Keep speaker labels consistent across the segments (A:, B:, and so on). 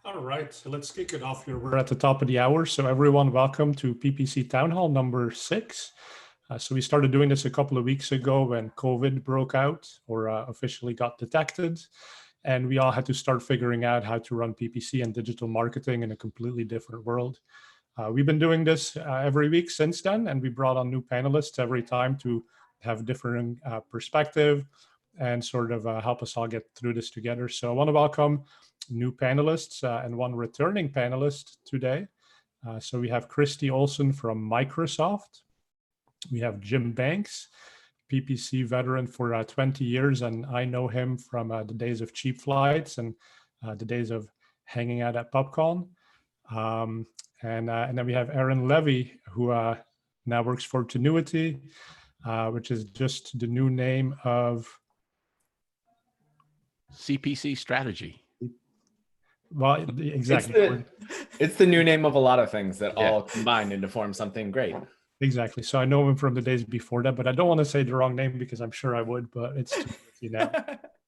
A: All right, so let's kick it off here. We're at the top of the hour. So everyone, welcome to PPC Town Hall number 6. So we started doing this a couple of weeks ago when COVID broke out or officially got detected. And we all had to start figuring out how to run PPC and digital marketing in a completely different world. We've been doing this every week since then, and we brought on new panelists every time to have different perspective and sort of help us all get through this together. So I want to welcome new panelists and one returning panelist today. So we have Christi Olson from Microsoft. We have Jim Banks, PPC veteran for 20 years, and I know him from the days of cheap flights and the days of hanging out at PubCon. And then we have Aaron Levy, who now works for Tinuiti, which is just the new name of
B: CPC strategy.
A: Well, exactly.
C: It's the new name of a lot of things that all combine to form something great.
A: Exactly. So I know him from the days before that, but I don't want to say the wrong name because I'm sure I would, but it's too risky now.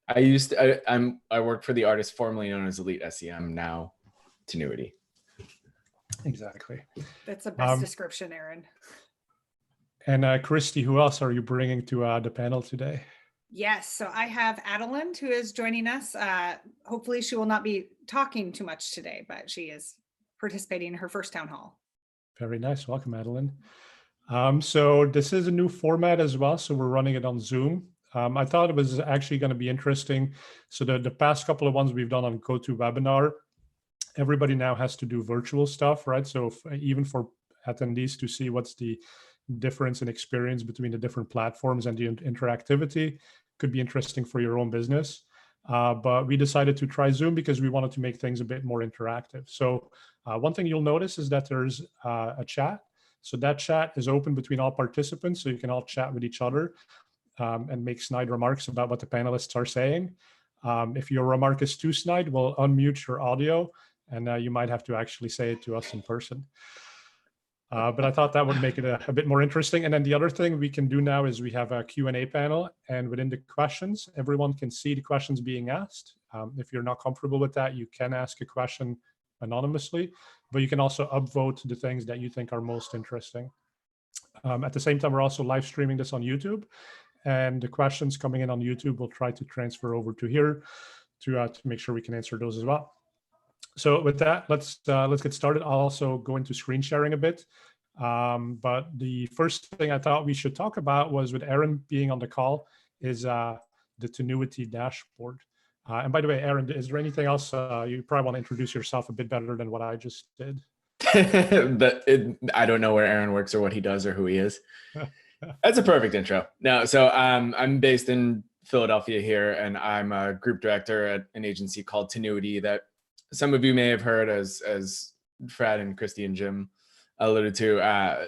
C: I worked for the artist formerly known as Elite SEM, now Tinuiti.
A: Exactly.
D: That's the best description, Aaron.
A: And Christi, who else are you bringing to the panel today?
D: Yes, so I have Adeline who is joining us. Hopefully she will not be talking too much today, but she is participating in her first town hall.
A: Very nice. Welcome, Adeline. So this is a new format as well. So we're running it on Zoom. I thought it was actually going to be interesting. So the past couple of ones we've done on GoToWebinar, everybody now has to do virtual stuff, right? So even for attendees to see what's the difference in experience between the different platforms and the interactivity could be interesting for your own business. But we decided to try Zoom because we wanted to make things a bit more interactive. So one thing you'll notice is that there's a chat. So that chat is open between all participants, so you can all chat with each other and make snide remarks about what the panelists are saying. If your remark is too snide, we'll unmute your audio, and you might have to actually say it to us in person. But I thought that would make it a bit more interesting. And then the other thing we can do now is we have a Q&A panel, and within the questions, everyone can see the questions being asked. If you're not comfortable with that, you can ask a question anonymously, but you can also upvote the things that you think are most interesting. At the same time, we're also live streaming this on YouTube, and the questions coming in on YouTube we'll try to transfer over to here to make sure we can answer those as well. So with that, let's get started. I'll also go into screen sharing a bit. But the first thing I thought we should talk about was, with Aaron being on the call, is the Tinuiti dashboard. And by the way, Aaron, is there anything else you probably want to introduce yourself a bit better than what I just did?
C: I don't know where Aaron works or what he does or who he is. That's a perfect intro. No, so I'm based in Philadelphia here, and I'm a group director at an agency called Tinuiti that some of you may have heard, as Fred and Christi and Jim alluded to,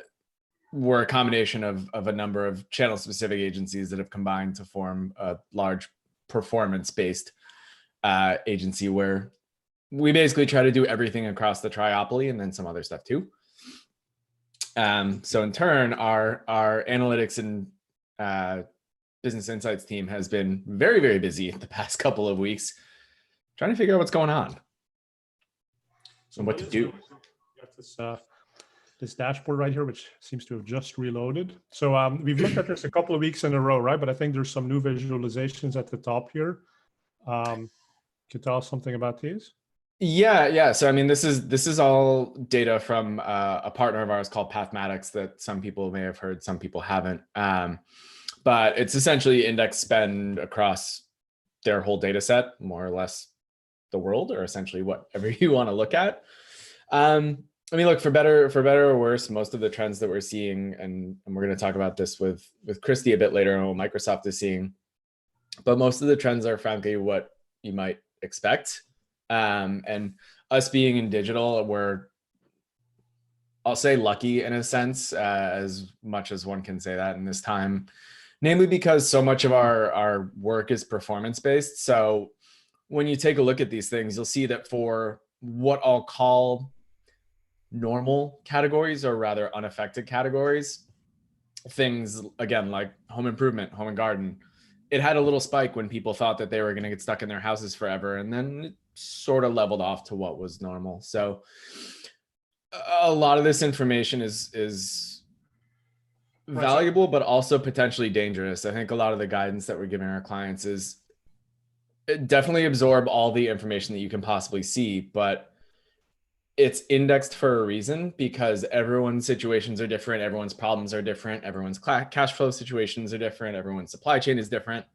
C: we're a combination of a number of channel-specific agencies that have combined to form a large performance-based agency where we basically try to do everything across the triopoly and then some other stuff too. So in turn, our analytics and business insights team has been very, very busy the past couple of weeks trying to figure out what's going on. So what to do.
A: Got this dashboard right here, which seems to have just reloaded. So we've looked at this a couple of weeks in a row, right? But I think there's some new visualizations at the top here. Can you tell us something about these?
C: Yeah. So I mean, this is all data from a partner of ours called Pathmatics that some people may have heard, some people haven't. But it's essentially index spend across their whole data set, more or less the world, or essentially whatever you want to look at. I mean, look, for better or worse, most of the trends that we're seeing, and we're going to talk about this with Christi a bit later on what Microsoft is seeing, but most of the trends are frankly what you might expect. And us being in digital, we're, I'll say, lucky in a sense, as much as one can say that in this time, namely because so much of our work is performance-based. So when you take a look at these things, you'll see that for what I'll call normal categories, or rather unaffected categories, things, again, like home improvement, home and garden, it had a little spike when people thought that they were going to get stuck in their houses forever. And then it sort of leveled off to what was normal. So a lot of this information is valuable, but also potentially dangerous. I think a lot of the guidance that we're giving our clients is definitely absorb all the information that you can possibly see, but it's indexed for a reason because everyone's situations are different. Everyone's problems are different. Everyone's cash flow situations are different. Everyone's supply chain is different.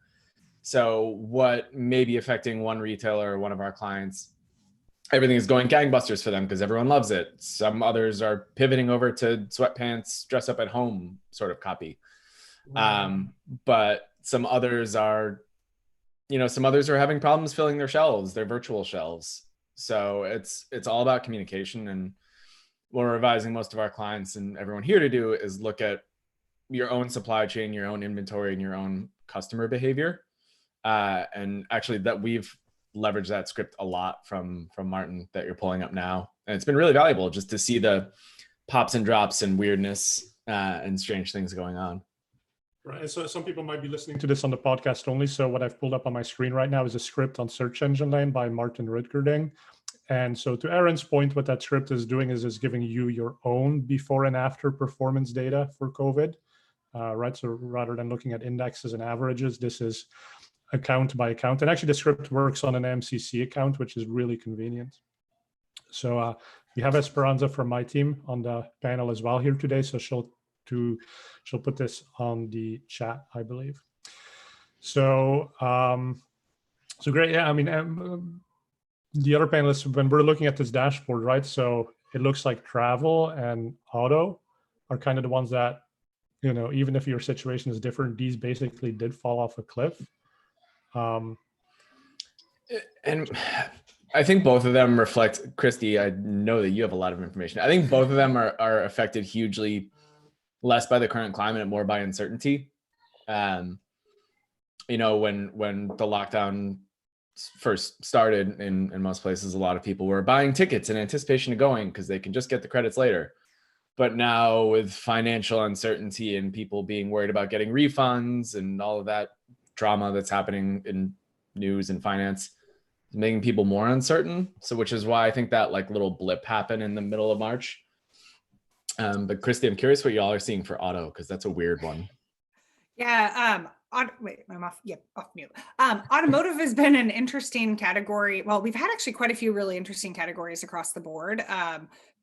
C: So what may be affecting one retailer or one of our clients, everything is going gangbusters for them because everyone loves it. Some others are pivoting over to sweatpants, dress up at home sort of copy. But some others are, some others are having problems filling their shelves, their virtual shelves. So it's all about communication. And what we're advising most of our clients and everyone here to do is look at your own supply chain, your own inventory, and your own customer behavior. And actually that we've leveraged that script a lot from Martin that you're pulling up now. And it's been really valuable just to see the pops and drops and weirdness and strange things going on.
A: Right. So some people might be listening to this on the podcast only. So what I've pulled up on my screen right now is a script on Search Engine Lane by Martin Rutgerding. And so to Aaron's point, what that script is doing is giving you your own before and after performance data for COVID, right? So rather than looking at indexes and averages, this is account by account. And actually the script works on an MCC account, which is really convenient. So we have Esperanza from my team on the panel as well here today. So she'll put this on the chat, I believe. So, so great. Yeah, I mean, the other panelists, when we're looking at this dashboard, right? So it looks like travel and auto are kind of the ones that, even if your situation is different, these basically did fall off a cliff.
C: And I think both of them reflect, Christi, I know that you have a lot of information. I think both of them are affected hugely less by the current climate and more by uncertainty. When the lockdown first started in most places, a lot of people were buying tickets in anticipation of going because they can just get the credits later. But now with financial uncertainty and people being worried about getting refunds and all of that drama that's happening in news and finance, is making people more uncertain. So which is why I think that little blip happened in the middle of March. But Christi, I'm curious what y'all are seeing for auto, because that's a weird one.
D: Yeah. Wait, I'm off. Yep, off mute. Automotive has been an interesting category. Well, we've had actually quite a few really interesting categories across the board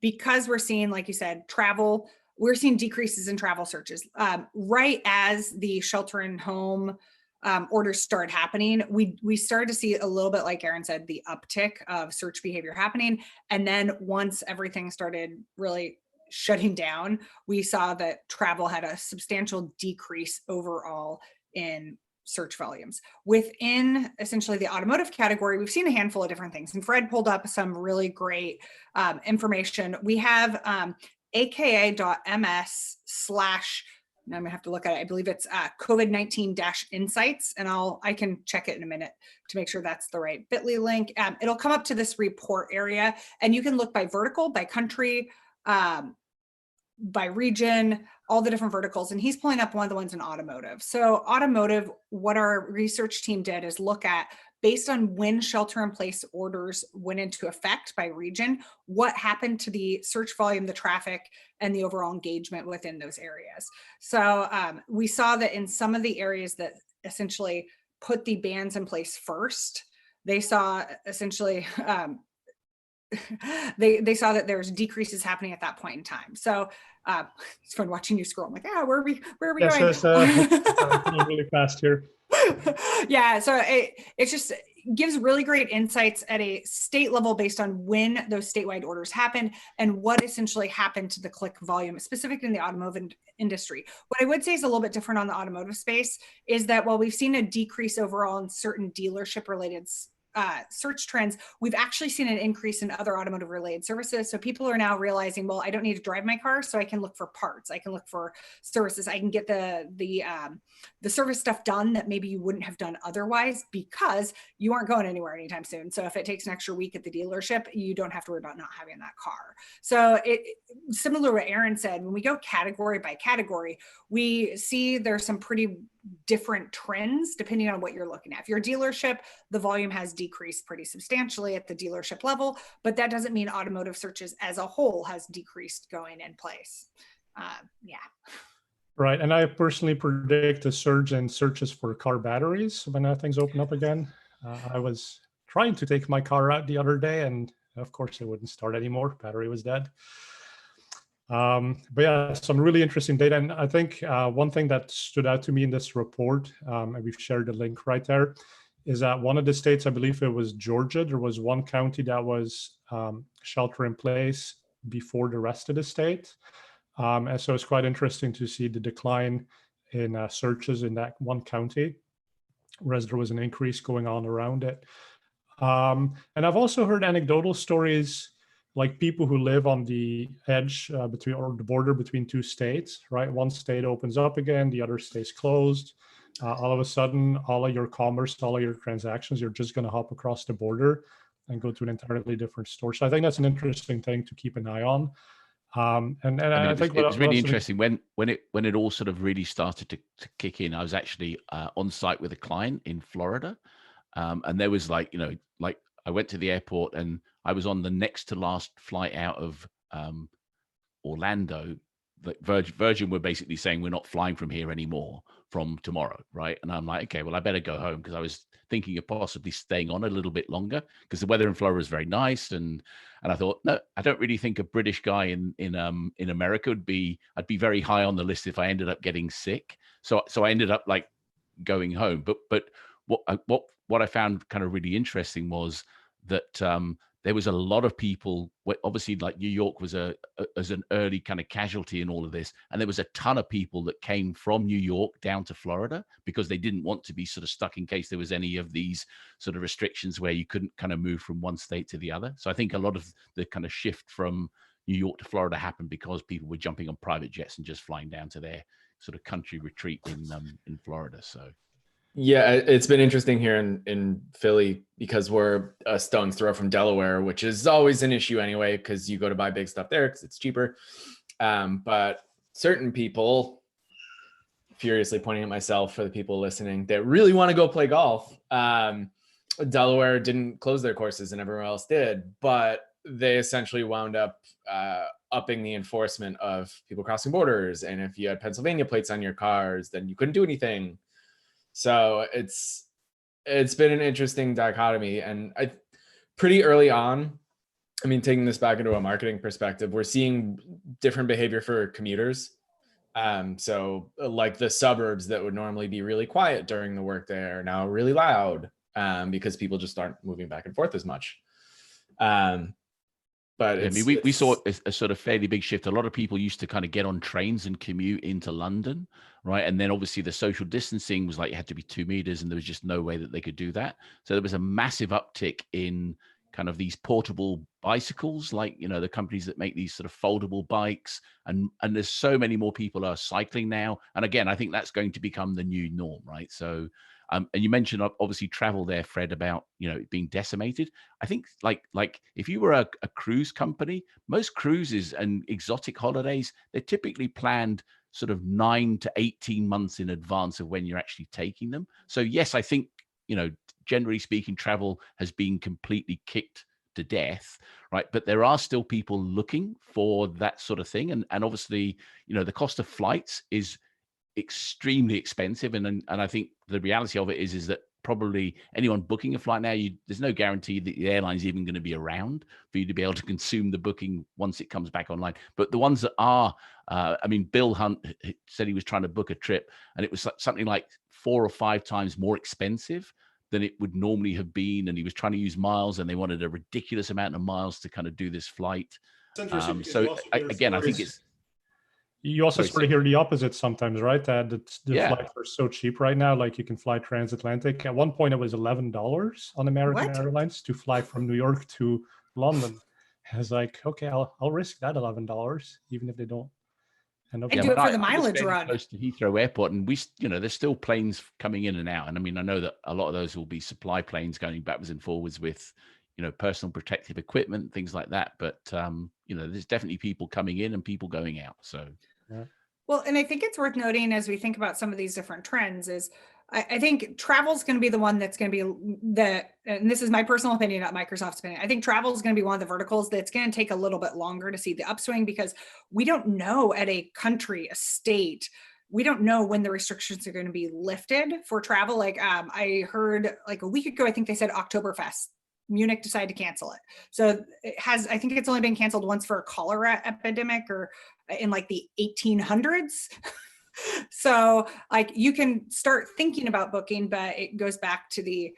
D: because we're seeing, like you said, travel. We're seeing decreases in travel searches right as the shelter in home orders start happening. We started to see a little bit, like Aaron said, the uptick of search behavior happening. And then once everything started really shutting down, we saw that travel had a substantial decrease overall in search volumes. Within essentially the automotive category, we've seen a handful of different things. And Fred pulled up some really great information. We have aka.ms/ now I'm gonna have to look at it. I believe it's COVID-19-insights, and I can check it in a minute to make sure that's the right bit.ly link. It'll come up to this report area, and you can look by vertical, by country, by region, all the different verticals. And he's pulling up one of the ones in automotive. So automotive, what our research team did is look at, based on when shelter in place orders went into effect by region, what happened to the search volume, the traffic, and the overall engagement within those areas. So we saw that in some of the areas that essentially put the bans in place first, they saw essentially, they saw that there's decreases happening at that point in time. So it's fun watching you scroll. I'm like, where are we going?
A: It's really fast here.
D: Yeah, so it just gives really great insights at a state level based on when those statewide orders happened and what essentially happened to the click volume, specifically in the automotive industry. What I would say is a little bit different on the automotive space is that while we've seen a decrease overall in certain dealership related search trends, we've actually seen an increase in other automotive related services. So people are now realizing, well, I don't need to drive my car, so I can look for parts, I can look for services, I can get the service stuff done that maybe you wouldn't have done otherwise because you aren't going anywhere anytime soon. So if it takes an extra week at the dealership, you don't have to worry about not having that car. So similar to what Aaron said, when we go category by category, we see there's some pretty different trends depending on what you're looking at. If you're a dealership, the volume has decreased pretty substantially at the dealership level, but that doesn't mean automotive searches as a whole has decreased going in place. Yeah.
A: Right. And I personally predict a surge in searches for car batteries when things open up again. I was trying to take my car out the other day, and of course it wouldn't start anymore. Battery was dead. But yeah, some really interesting data. And I think one thing that stood out to me in this report, and we've shared the link right there, is that one of the states, I believe it was Georgia, there was one county that was shelter in place before the rest of the state. And so it's quite interesting to see the decline in searches in that one county, whereas there was an increase going on around it. And I've also heard anecdotal stories, like people who live on the edge between, or the border between two states, right? One state opens up again, the other stays closed. All of a sudden, all of your commerce, all of your transactions, you're just going to hop across the border and go to an entirely different store. So I think that's an interesting thing to keep an eye on. I think
B: it was really interesting when it all sort of really started to kick in. I was actually on site with a client in Florida, and there was like I went to the airport and I was on the next to last flight out of Orlando. Like Virgin were basically saying we're not flying from here anymore from tomorrow, right? And I'm like, okay, well I better go home, because I was thinking of possibly staying on a little bit longer because the weather in Florida is very nice, and I thought, no, I don't really think a British guy in America I'd be very high on the list if I ended up getting sick. So I ended up like going home. But what I found kind of really interesting was that there was a lot of people. Obviously, like New York was as an early kind of casualty in all of this, and there was a ton of people that came from New York down to Florida because they didn't want to be sort of stuck in case there was any of these sort of restrictions where you couldn't kind of move from one state to the other. So I think a lot of the kind of shift from New York to Florida happened because people were jumping on private jets and just flying down to their sort of country retreat in Florida. So.
C: Yeah, it's been interesting here in Philly because we're a stone's throw from Delaware, which is always an issue anyway, because you go to buy big stuff there because it's cheaper. But certain people, furiously pointing at myself for the people listening, that really want to go play golf. Delaware didn't close their courses and everyone else did, but they essentially wound up upping the enforcement of people crossing borders. And if you had Pennsylvania plates on your cars, then you couldn't do anything. So it's been an interesting dichotomy, and pretty early on, I mean, taking this back into a marketing perspective, we're seeing different behavior for commuters. So like the suburbs that would normally be really quiet during the workday are now really loud because people just aren't moving back and forth as much. But
B: I mean, we saw a sort of fairly big shift. A lot of people used to kind of get on trains and commute into London, right? And then obviously the social distancing was like you had to be 2 meters, and there was just no way that they could do that. So there was a massive uptick in kind of these portable bicycles, like, the companies that make these sort of foldable bikes, and there's so many more people are cycling now. And again, I think that's going to become the new norm, right? So and you mentioned obviously travel there, Fred, about it being decimated. I think like if you were a cruise company, most cruises and exotic holidays, they're typically planned sort of 9 to 18 months in advance of when you're actually taking them. So yes, I think generally speaking, travel has been completely kicked to death, right? But there are still people looking for that sort of thing, and obviously the cost of flights is extremely expensive, and I think the reality of it is that probably anyone booking a flight now, there's no guarantee that the airline's even going to be around for you to be able to consume the booking once it comes back online. But the ones that are, I mean, Bill Hunt said he was trying to book a trip, and it was something like 4 or 5 times more expensive than it would normally have been, and he was trying to use miles, and they wanted a ridiculous amount of miles to kind of do this flight. So again, I think it's.
A: You also sort of hear the opposite sometimes, right? That the
B: Yeah.
A: flights are so cheap right now. Like you can fly transatlantic. At one point, it was $11 on American
D: What?
A: Airlines to fly from New York to London. I was like, okay, I'll risk that $11, even if they don't end up.
D: And do it for the
B: I was
D: mileage
B: fairly
D: run.
B: close to Heathrow Airport, and there's still planes coming in and out. And I mean, I know that a lot of those will be supply planes going backwards and forwards with, personal protective equipment, things like that. But there's definitely people coming in and people going out. So.
A: Yeah.
D: Well, and I think it's worth noting as we think about some of these different trends is I think travel is going to be the one that's going to be and this is my personal opinion, not Microsoft's opinion. I think travel is going to be one of the verticals that's going to take a little bit longer to see the upswing because we don't know at a country, a state, we don't know when the restrictions are going to be lifted for travel. Like I heard like a week ago, I think they said Oktoberfest. Munich decided to cancel it. So I think it's only been canceled once for a cholera epidemic or in like the 1800s. So like you can start thinking about booking, but it goes back to the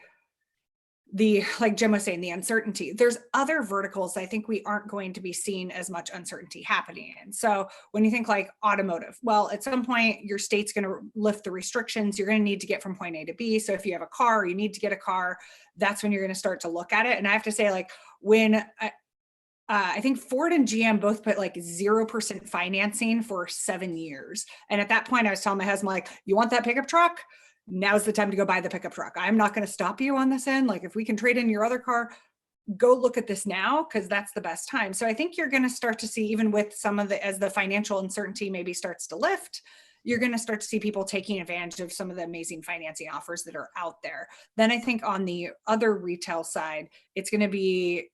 D: like Jim was saying, the uncertainty. There's other verticals I think we aren't going to be seeing as much uncertainty happening in. So when you think like automotive, well, at some point your state's going to lift the restrictions. You're going to need to get from point A to B. So if you have a car, you need to get a car. That's when you're going to start to look at it. And I have to say, like when I think Ford and GM both put like 0% financing for 7 years. And at that point I was telling my husband, like, you want that pickup truck? Now's the time to go buy the pickup truck. I'm not going to stop you on this end. Like if we can trade in your other car, go look at this now because that's the best time. So I think you're going to start to see, even with some of as the financial uncertainty maybe starts to lift, you're going to start to see people taking advantage of some of the amazing financing offers that are out there. Then I think on the other retail side, it's going to be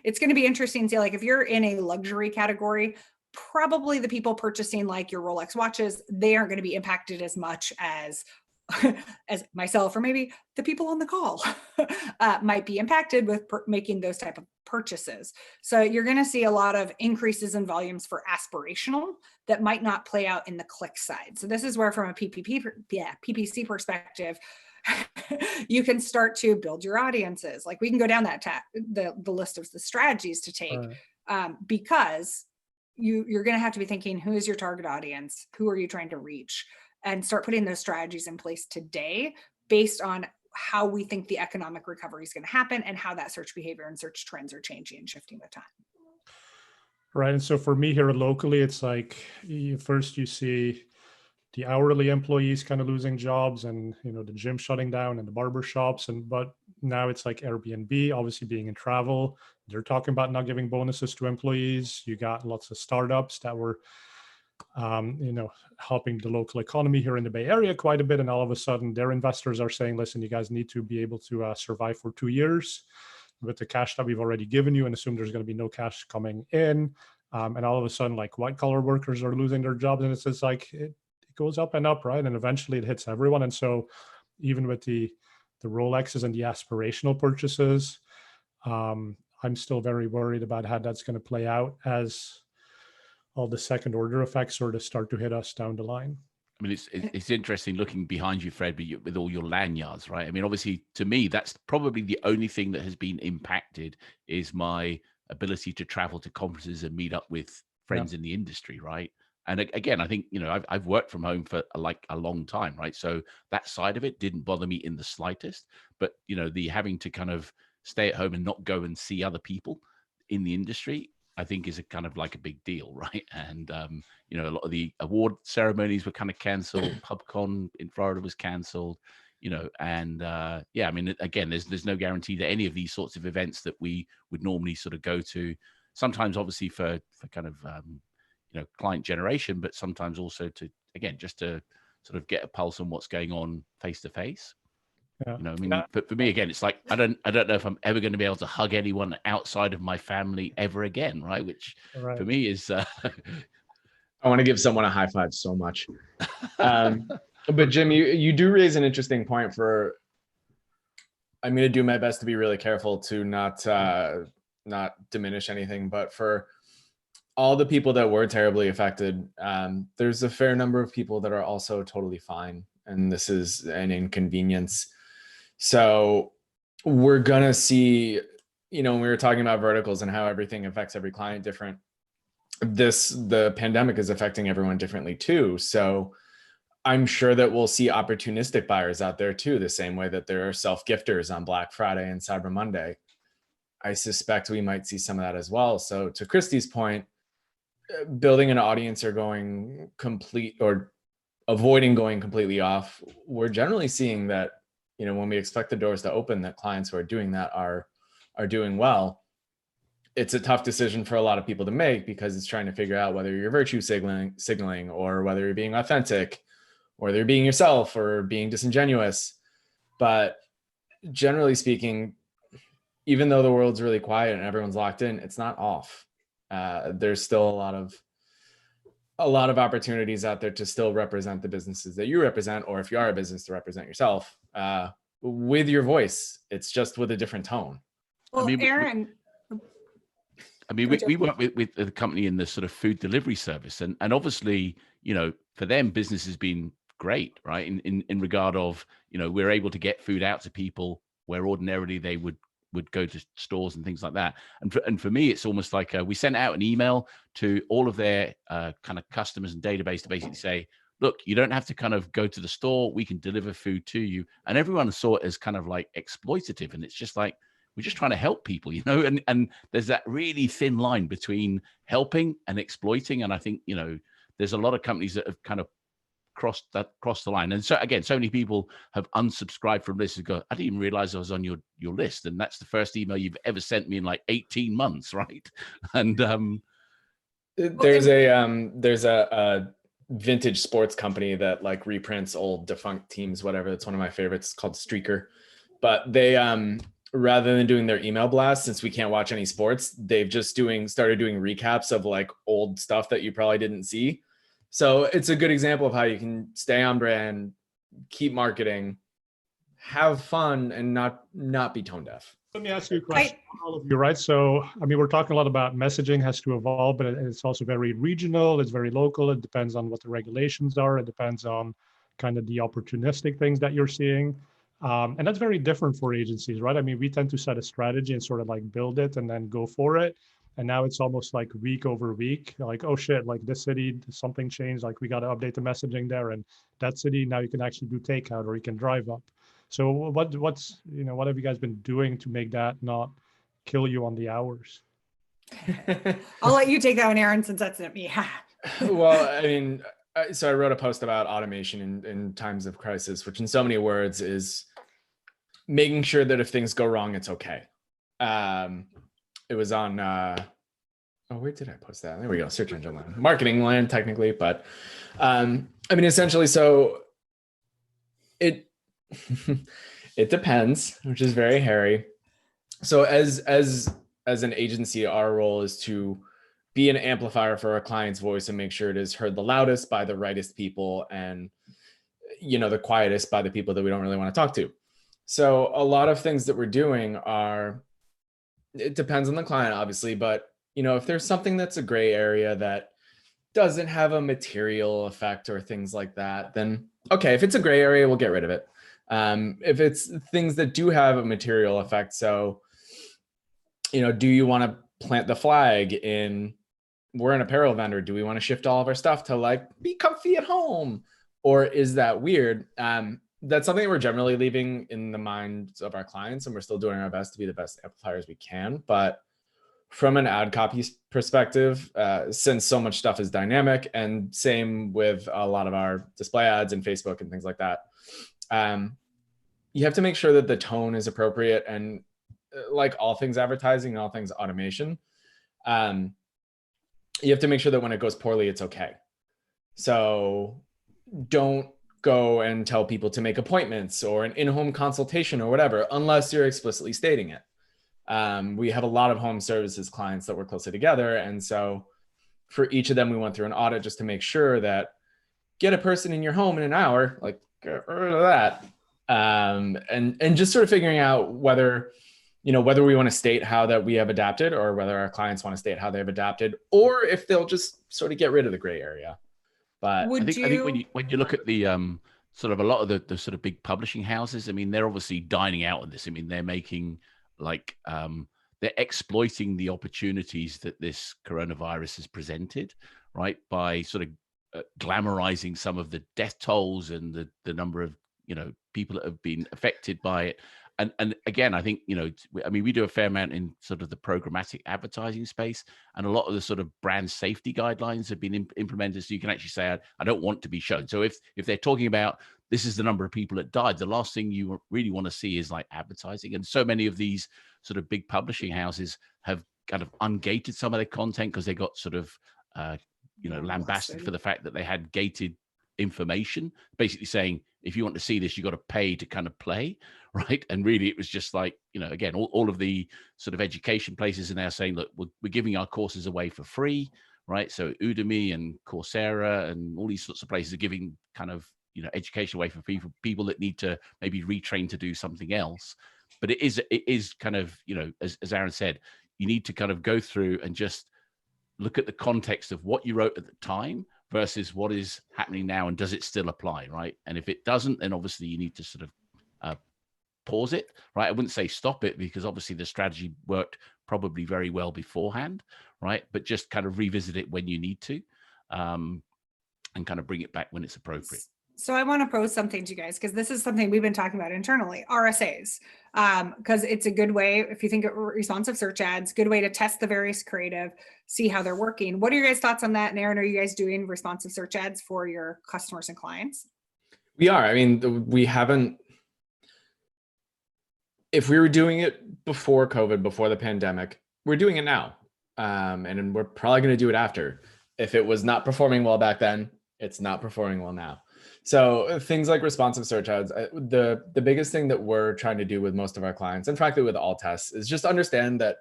D: interesting to see, like if you're in a luxury category, probably the people purchasing like your Rolex watches, they aren't going to be impacted as much as as myself or maybe the people on the call might be impacted with making those type of purchases. So you're going to see a lot of increases in volumes for aspirational that might not play out in the click side. So this is where from a PPC perspective, you can start to build your audiences. Like we can go down that the list of the strategies to take because you're going to have to be thinking, who is your target audience? Who are you trying to reach? And start putting those strategies in place today based on how we think the economic recovery is going to happen and how that search behavior and search trends are changing and shifting with time.
A: Right. And so for me here locally, it's like first you see the hourly employees kind of losing jobs and, the gym shutting down and the barber shops. But now it's like Airbnb, obviously being in travel. They're talking about not giving bonuses to employees. You got lots of startups that were helping the local economy here in the Bay Area quite a bit. And all of a sudden their investors are saying, listen, you guys need to be able to survive for 2 years with the cash that we've already given you and assume there's going to be no cash coming in. And all of a sudden, like white collar workers are losing their jobs. And it's just like, it goes up and up, right? And eventually it hits everyone. And so even with the Rolexes and the aspirational purchases, I'm still very worried about how that's going to play out as all the second order effects sort of start to hit us down the line.
B: I mean, it's interesting looking behind you, Fred, with all your lanyards, right? I mean, obviously, to me, that's probably the only thing that has been impacted is my ability to travel to conferences and meet up with friends in the industry, right? And again, I think, I've worked from home for a long time, right? So that side of it didn't bother me in the slightest. But, the having to kind of stay at home and not go and see other people in the industry, I think is a kind of like a big deal, right? And a lot of the award ceremonies were kind of canceled. PubCon in Florida was canceled, and I mean, again, there's no guarantee that any of these sorts of events that we would normally sort of go to, sometimes obviously for kind of client generation, but sometimes also just to sort of get a pulse on what's going on face to face.
A: Yeah.
B: I mean, but for me, again, it's like, I don't know if I'm ever going to be able to hug anyone outside of my family ever again. Right. Which for me is,
C: I want to give someone a high five so much. But Jim, you do raise an interesting point I'm going to do my best to be really careful to not diminish anything, but for all the people that were terribly affected, there's a fair number of people that are also totally fine. And this is an inconvenience. So we're going to see, when we were talking about verticals and how everything affects every client different, the pandemic is affecting everyone differently too. So I'm sure that we'll see opportunistic buyers out there too, the same way that there are self-gifters on Black Friday and Cyber Monday. I suspect we might see some of that as well. So to Christi's point, building an audience or going complete or avoiding going completely off, we're generally seeing that, when we expect the doors to open, that clients who are doing that are doing well. it's a tough decision for a lot of people to make because it's trying to figure out whether you're virtue signaling or whether you're being authentic or whether you're being yourself or being disingenuous. But generally speaking, even though the world's really quiet and everyone's locked in, it's not off. There's still a lot of opportunities out there to still represent the businesses that you represent, or if you are a business, to represent yourself with your voice. It's just with a different tone.
D: Well,
B: I mean,
D: Aaron.
B: we work with a company in the sort of food delivery service, and obviously, you know, for them, business has been great, right? In regard of, you know, we're able to get food out to people where ordinarily they would go to stores and things like that. And for me, it's almost like we sent out an email to all of their kind of customers and database to basically say, look, you don't have to kind of go to the store. We can deliver food to you. And everyone saw it as kind of like exploitative. And it's just like, we're just trying to help people, you know, and there's that really thin line between helping and exploiting. And I think, you know, there's a lot of companies that have kind of crossed the line. And so again, so many people have unsubscribed from lists and go, I didn't even realize I was on your list. And that's the first email you've ever sent me in like 18 months, right? And
C: there's a vintage sports company that like reprints old defunct teams, whatever. That's one of my favorites. It's called Streaker. But they rather than doing their email blast, since we can't watch any sports, they've just started doing recaps of like old stuff that you probably didn't see. So it's a good example of how you can stay on brand, keep marketing, have fun, and not be tone deaf.
A: Let me ask you a question, all of you, right? So, I mean, we're talking a lot about messaging has to evolve, but it's also very regional. It's very local. It depends on what the regulations are. It depends on kind of the opportunistic things that you're seeing. And that's very different for agencies, right? I mean, we tend to set a strategy and sort of like build it and then go for it. And now it's almost like week over week, like, oh shit, like this city, something changed. Like we got to update the messaging there, and that city, now you can actually do takeout or you can drive up. So what's, you know, what have you guys been doing to make that not kill you on the hours?
D: I'll let you take that one, Aaron, since that's not me.
C: Well, I mean, so I wrote a post about automation in times of crisis, which in so many words is making sure that if things go wrong, it's okay. It was on, where did I post that? There we go, search engine land, marketing land technically, but I mean, essentially, so it depends, which is very hairy. So as an agency, our role is to be an amplifier for our client's voice and make sure it is heard the loudest by the rightest people and, you know, the quietest by the people that we don't really want to talk to. So a lot of things that we're doing it depends on the client, obviously, but, you know, if there's something that's a gray area that doesn't have a material effect or things like that, then okay, if it's a gray area, we'll get rid of it. If it's things that do have a material effect, so, you know, do you want to plant the flag we're an apparel vendor, do we want to shift all of our stuff to like be comfy at home, or is that weird? That's something we're generally leaving in the minds of our clients, and we're still doing our best to be the best amplifiers we can. But from an ad copy perspective, since so much stuff is dynamic, and same with a lot of our display ads and Facebook and things like that, you have to make sure that the tone is appropriate. And like all things advertising and all things automation, you have to make sure that when it goes poorly, it's okay. So don't go and tell people to make appointments or an in-home consultation or whatever, unless you're explicitly stating it. We have a lot of home services clients that work closely together. And so for each of them, we went through an audit just to make sure that get a person in your home in an hour, like get rid of that. And just sort of figuring out whether we want to state how that we have adapted, or whether our clients want to state how they've adapted, or if they'll just sort of get rid of the gray area. But
B: I think when you look at the sort of a lot of the sort of big publishing houses, I mean, they're obviously dining out on this. I mean, they're making like they're exploiting the opportunities that this coronavirus has presented, right? By sort of glamorizing some of the death tolls and the number of, you know, people that have been affected by it. And again, I think, you know, I mean, we do a fair amount in sort of the programmatic advertising space, and a lot of the sort of brand safety guidelines have been implemented. So you can actually say, I don't want to be shown. So if they're talking about this is the number of people that died, the last thing you really want to see is like advertising. And so many of these sort of big publishing houses have kind of ungated some of their content because they got sort of, lambasted for the fact that they had gated information, basically saying, if you want to see this, you got to pay to kind of play, right? And really, it was just like, again, all of the sort of education places are now saying, look, we're giving our courses away for free, right? So Udemy and Coursera and all these sorts of places are giving kind of, education away for people that need to maybe retrain to do something else. But it is kind of, as Aaron said, you need to kind of go through and just look at the context of what you wrote at the time versus what is happening now, and does it still apply, right? And if it doesn't, then obviously you need to sort of pause it, right? I wouldn't say stop it, because obviously the strategy worked probably very well beforehand, right? But just kind of revisit it when you need to, and kind of bring it back when it's appropriate.
D: So I want to pose something to you guys, because this is something we've been talking about internally, RSAs, because it's a good way, if you think of responsive search ads, good way to test the various creative, see how they're working. What are your guys' thoughts on that? And Aaron, are you guys doing responsive search ads for your customers and clients?
C: We are. I mean, we haven't, if we were doing it before COVID, before the pandemic, we're doing it now. And we're probably going to do it after. If it was not performing well back then, it's not performing well now. So things like responsive search ads, the biggest thing that we're trying to do with most of our clients, and frankly with all tests, is just understand that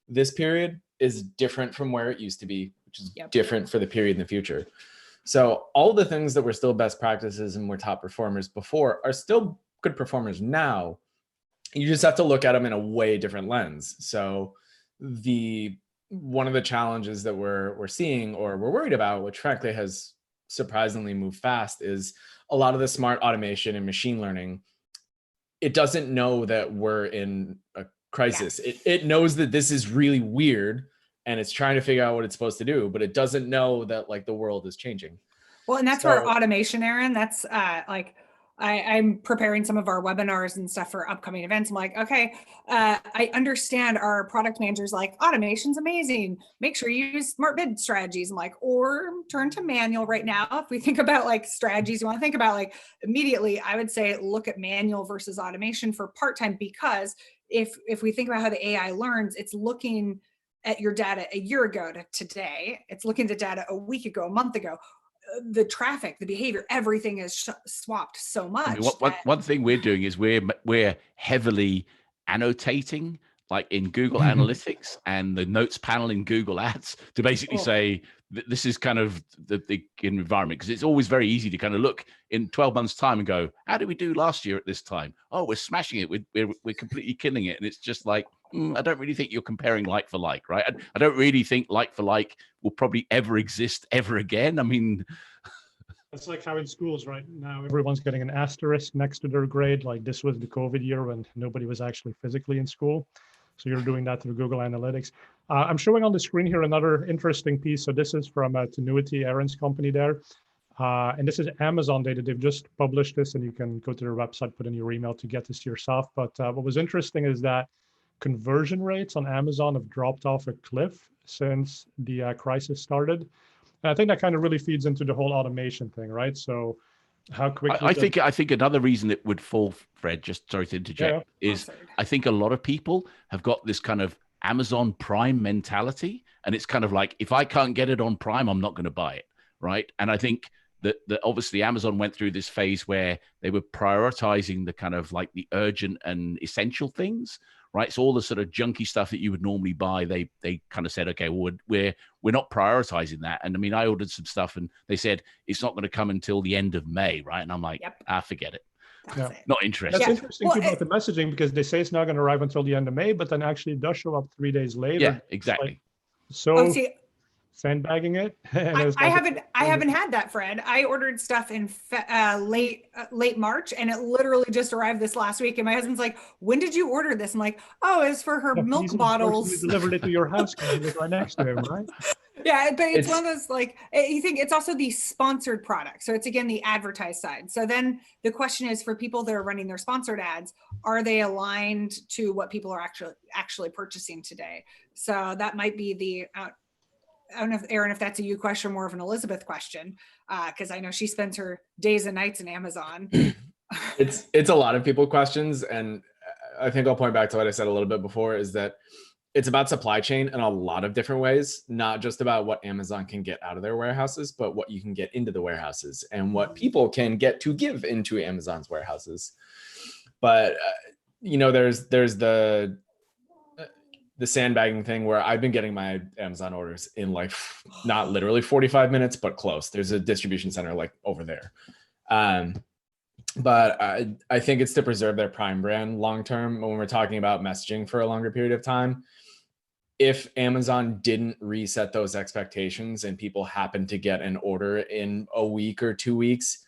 C: this period is different from where it used to be, which is different for the period in the future. So all the things that were still best practices and were top performers before are still good performers now. You just have to look at them in a way different lens. So one of the challenges that we're seeing, or we're worried about, which frankly has surprisingly moved fast, is a lot of the smart automation and machine learning. It doesn't know that we're in a crisis. It knows that this is really weird and it's trying to figure out what it's supposed to do, but it doesn't know that like the world is changing.
D: Well, and that's where automation, Aaron, that's I'm preparing some of our webinars and stuff for upcoming events. I'm like, okay, I understand our product managers like automation's amazing. Make sure you use smart bid strategies. I'm like, or turn to manual right now. If we think about like strategies, you want to think about like immediately, I would say look at manual versus automation for part-time, because if we think about how the AI learns, it's looking at your data a year ago to today. It's looking at the data a week ago, a month ago. The traffic, the behavior, everything is swapped so much.
B: I mean, one thing we're doing is we're heavily annotating, like in Google Analytics and the notes panel in Google Ads, to basically say this is kind of the environment, because it's always very easy to kind of look in 12 months time and go, how did we do last year at this time? Oh, we're smashing it. We're completely killing it. And it's just like, I don't really think you're comparing like for like, right? I don't really think like for like will probably ever exist ever again. I mean,
A: it's like how in schools right now, everyone's getting an asterisk next to their grade. Like this was the COVID year when nobody was actually physically in school. So you're doing that through Google Analytics. I'm showing on the screen here another interesting piece. So this is from Tinuiti, Aaron's company there. And this is Amazon data. They've just published this, and you can go to their website, put in your email to get this yourself. But what was interesting is that conversion rates on Amazon have dropped off a cliff since the crisis started. And I think that kind of really feeds into the whole automation thing, right? So how quickly
B: I think another reason it would fall, Fred, just sorry to interject, is I think a lot of people have got this kind of Amazon Prime mentality, and it's kind of like, if I can't get it on Prime, I'm not going to buy it, right? And I think that obviously Amazon went through this phase where they were prioritizing the kind of like the urgent and essential things, right? So all the sort of junky stuff that you would normally buy, they kind of said, okay, well, we're not prioritizing that. And I mean, I ordered some stuff and they said, it's not going to come until the end of May, right? And I'm like, forget it. Not interested.
A: That's interesting too about the messaging, because they say it's not going to arrive until the end of May, but then actually it does show up 3 days later.
B: Yeah, exactly.
A: Like, sandbagging it.
D: I haven't had that, Fred. I ordered stuff in late March, and it literally just arrived this last week. And my husband's like, "When did you order this?" I'm like, "Oh, it's for her milk bottles."
A: We delivered it to your house because you live right next to him, right?
D: Yeah, but it's one of those, like, you think it's also the sponsored product. So it's, again, the advertised side. So then the question is, for people that are running their sponsored ads, are they aligned to what people are actually purchasing today? So that might be the I don't know, Aaron, if that's a you question, more of an Elizabeth question, because I know she spends her days and nights in Amazon.
C: It's a lot of people questions. And I think I'll point back to what I said a little bit before, is that it's about supply chain in a lot of different ways, not just about what Amazon can get out of their warehouses, but what you can get into the warehouses and what people can get to give into Amazon's warehouses. But there's the sandbagging thing where I've been getting my Amazon orders in like not literally 45 minutes, but close. There's a distribution center like over there. But I think it's to preserve their Prime brand long term when we're talking about messaging for a longer period of time. If Amazon didn't reset those expectations and people happen to get an order in a week or 2 weeks,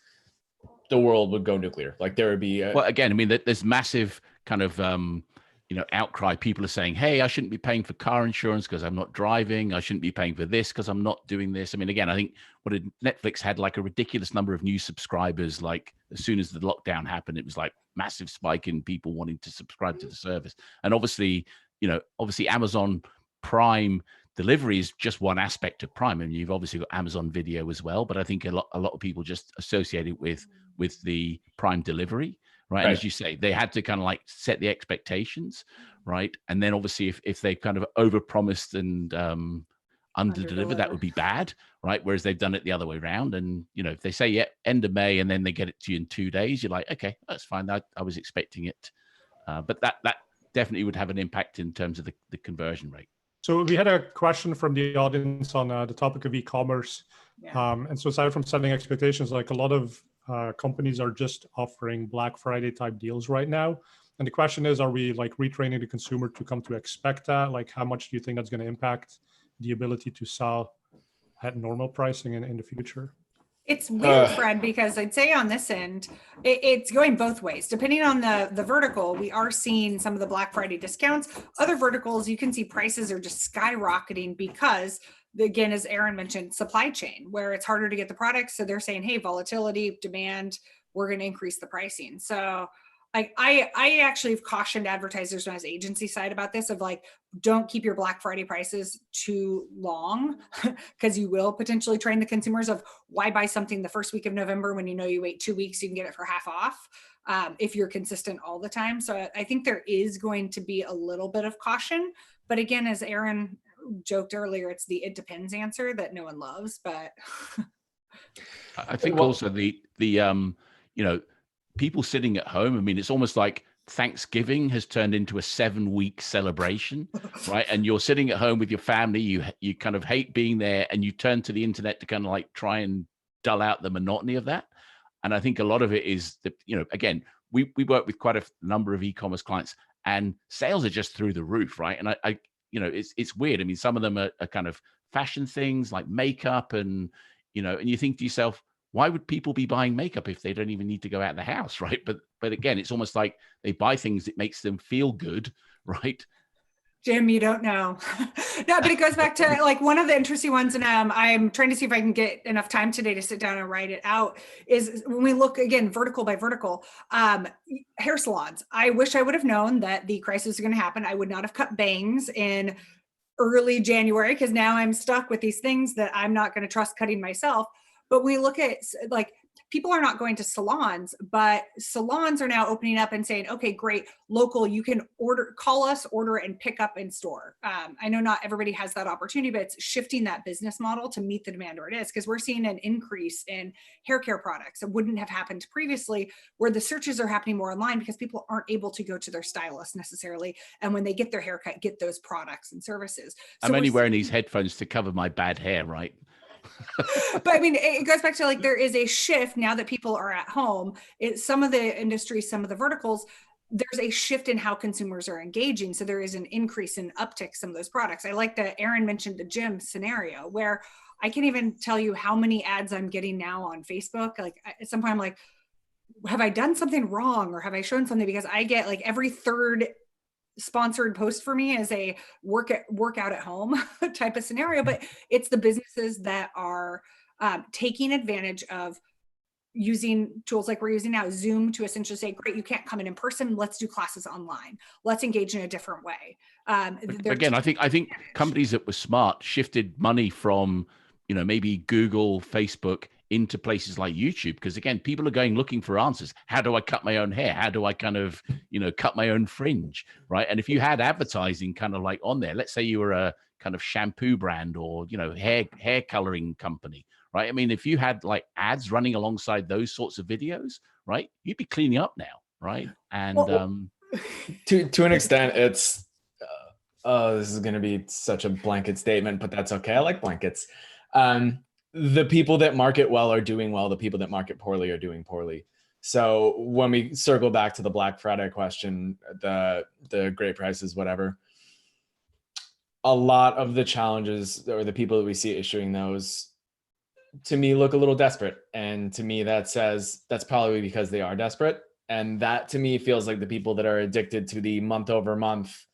C: the world would go nuclear. Like there would be
B: well, again, I mean, there's massive kind of outcry. People are saying, hey, I shouldn't be paying for car insurance because I'm not driving. I shouldn't be paying for this because I'm not doing this. I mean, again, I think Netflix had like a ridiculous number of new subscribers. Like as soon as the lockdown happened, it was like massive spike in people wanting to subscribe to the service. And obviously Amazon Prime delivery is just one aspect of Prime. And you've obviously got Amazon Video as well. But I think a lot of people just associate it with the Prime delivery. Right. And as you say, they had to kind of like set the expectations. Right. And then obviously if they kind of overpromised and underdeliver, that would be bad. Right. Whereas they've done it the other way around. And, if they say, end of May, and then they get it to you in 2 days, you're like, okay, that's fine. I was expecting it. But that definitely would have an impact in terms of the conversion rate.
A: So we had a question from the audience on the topic of e-commerce.
D: Yeah.
A: And so aside from setting expectations, like a lot of companies are just offering Black Friday type deals right now. And the question is, are we like retraining the consumer to come to expect that? Like how much do you think that's going to impact the ability to sell at normal pricing in the future?
D: It's weird, Fred, because I'd say on this end, it's going both ways. Depending on the vertical, we are seeing some of the Black Friday discounts. Other verticals, you can see prices are just skyrocketing because, again, as Aaron mentioned, supply chain, where it's harder to get the products. So they're saying, hey, volatility, demand, we're going to increase the pricing. So I actually have cautioned advertisers on his agency side about this of like, don't keep your Black Friday prices too long because you will potentially train the consumers of why buy something the first week of November when you wait 2 weeks, you can get it for half off if you're consistent all the time. So I think there is going to be a little bit of caution. But again, as Aaron joked earlier, it's the it depends answer that no one loves. But
B: I think also the people sitting at home, I mean, it's almost like Thanksgiving has turned into a 7-week celebration, right? And you're sitting at home with your family, you kind of hate being there, and you turn to the internet to kind of like try and dull out the monotony of that. And I think a lot of it is that, again, we work with quite a number of e-commerce clients, and sales are just through the roof, right? And I it's weird. I mean, some of them are kind of fashion things like makeup, and and you think to yourself, why would people be buying makeup if they don't even need to go out of the house, right? But again, it's almost like they buy things that makes them feel good, right?
D: Jim, you don't know. No, but it goes back to like one of the interesting ones, and I'm trying to see if I can get enough time today to sit down and write it out, is when we look again, vertical by vertical, hair salons. I wish I would have known that the crisis is going to happen. I would not have cut bangs in early January because now I'm stuck with these things that I'm not going to trust cutting myself. But we look at like people are not going to salons, but salons are now opening up and saying, okay, great, local, you can call us, order and pick up in store. I know not everybody has that opportunity, but it's shifting that business model to meet the demand where it is, because we're seeing an increase in hair care products that wouldn't have happened previously, where the searches are happening more online because people aren't able to go to their stylist necessarily. And when they get their haircut, get those products and services. So
B: I'm only wearing these headphones to cover my bad hair, right?
D: But I mean, it goes back to like, there is a shift now that people are at home. Some of the industries, some of the verticals, there's a shift in how consumers are engaging. So there is an increase in uptick some of those products. I like that Aaron mentioned the gym scenario where I can't even tell you how many ads I'm getting now on Facebook. Like at some point I'm like, have I done something wrong or have I shown something? Because I get like every third sponsored post for me is a workout at home type of scenario, but it's the businesses that are taking advantage of using tools like we're using now, Zoom, to essentially say, great, you can't come in person, let's do classes online, let's engage in a different way.
B: Again, I think companies that were smart shifted money from maybe Google, Facebook into places like YouTube, because again, people are going looking for answers. How do I cut my own hair? How do I kind of, cut my own fringe, right? And if you had advertising kind of like on there, let's say you were a kind of shampoo brand or, hair coloring company, right? I mean, if you had like ads running alongside those sorts of videos, right, you'd be cleaning up now, right? And
C: to an extent, it's this is going to be such a blanket statement, but that's okay. I like blankets. The people that market well are doing well. The people that market poorly are doing poorly. So when we circle back to the Black Friday question, the great prices, whatever, a lot of the challenges or the people that we see issuing those, to me, look a little desperate. And to me, that says that's probably because they are desperate. And that to me feels like the people that are addicted to the month over month.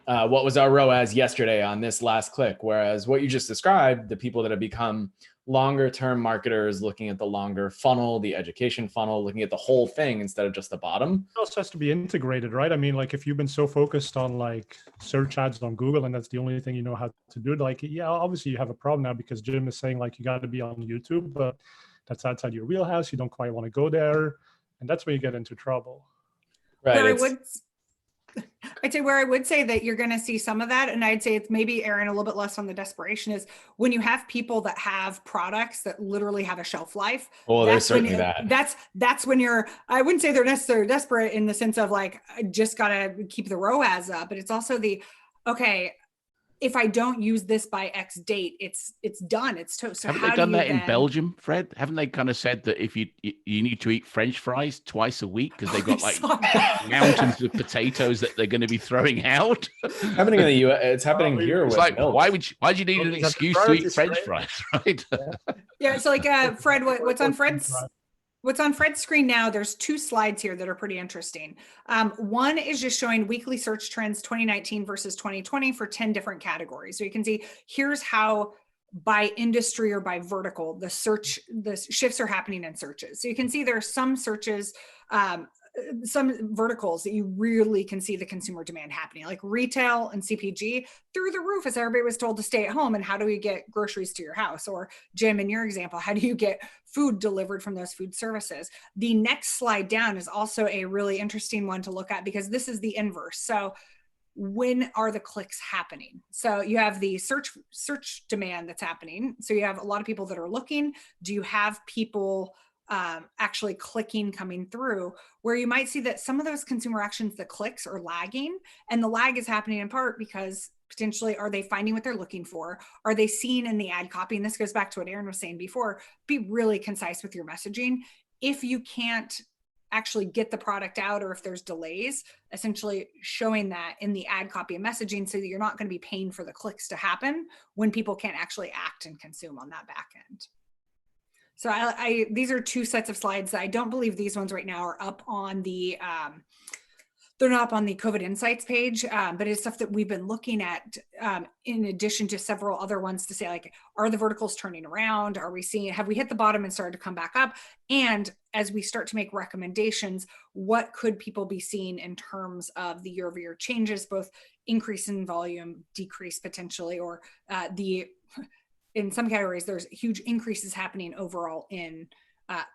C: What was our ROAS yesterday on this last click? Whereas what you just described, the people that have become longer term marketers, looking at the longer funnel, the education funnel, looking at the whole thing instead of just the bottom.
A: It also has to be integrated, right? I mean, like if you've been so focused on like search ads on Google and that's the only thing you know how to do, like, yeah, obviously you have a problem now because Jim is saying like you got to be on YouTube, but that's outside your wheelhouse. You don't quite want to go there. And that's where you get into trouble.
C: Right.
D: I'd say where I would say that you're going to see some of that, and I'd say it's maybe, Aaron, a little bit less on the desperation, is when you have people that have products that literally have a shelf life.
C: Oh, there's certainly that.
D: That's when you're, I wouldn't say they're necessarily desperate in the sense of like, I just got to keep the ROAS up, but it's also okay, if I don't use this by X date, it's done. It's toast. So
B: haven't they done that in Belgium, Fred? Haven't they kind of said that if you need to eat French fries twice a week because they've got like mountains of potatoes that they're going to be throwing out?
C: Happening in the U.S. It's happening here.
B: It's like, why'd you need an excuse to eat French fries, right?
D: Yeah. So like, Fred, what's on Fred's screen now, there's two slides here that are pretty interesting. One is just showing weekly search trends 2019 versus 2020 for 10 different categories. So you can see here's how by industry or by vertical, the shifts are happening in searches. So you can see there are some searches, some verticals that you really can see the consumer demand happening, like retail and CPG through the roof as everybody was told to stay at home. And how do we get groceries to your house? Or Jim, in your example, how do you get food delivered from those food services? The next slide down is also a really interesting one to look at because this is the inverse. So when are the clicks happening? So you have the search demand that's happening. So you have a lot of people that are looking. Do you have people actually clicking coming through, where you might see that some of those consumer actions, the clicks are lagging, and the lag is happening in part because potentially, are they finding what they're looking for? Are they seeing in the ad copy? And this goes back to what Aaron was saying before, be really concise with your messaging. If you can't actually get the product out, or if there's delays, essentially showing that in the ad copy and messaging so that you're not going to be paying for the clicks to happen when people can't actually act and consume on that back end. So these are two sets of slides. I don't believe these ones right now are up on the, they're not up on the COVID Insights page, but it's stuff that we've been looking at in addition to several other ones to say, like, are the verticals turning around? Are we seeing, have we hit the bottom and started to come back up? And as we start to make recommendations, what could people be seeing in terms of the year-over-year changes, both increase in volume, decrease potentially, or in some categories, there's huge increases happening overall in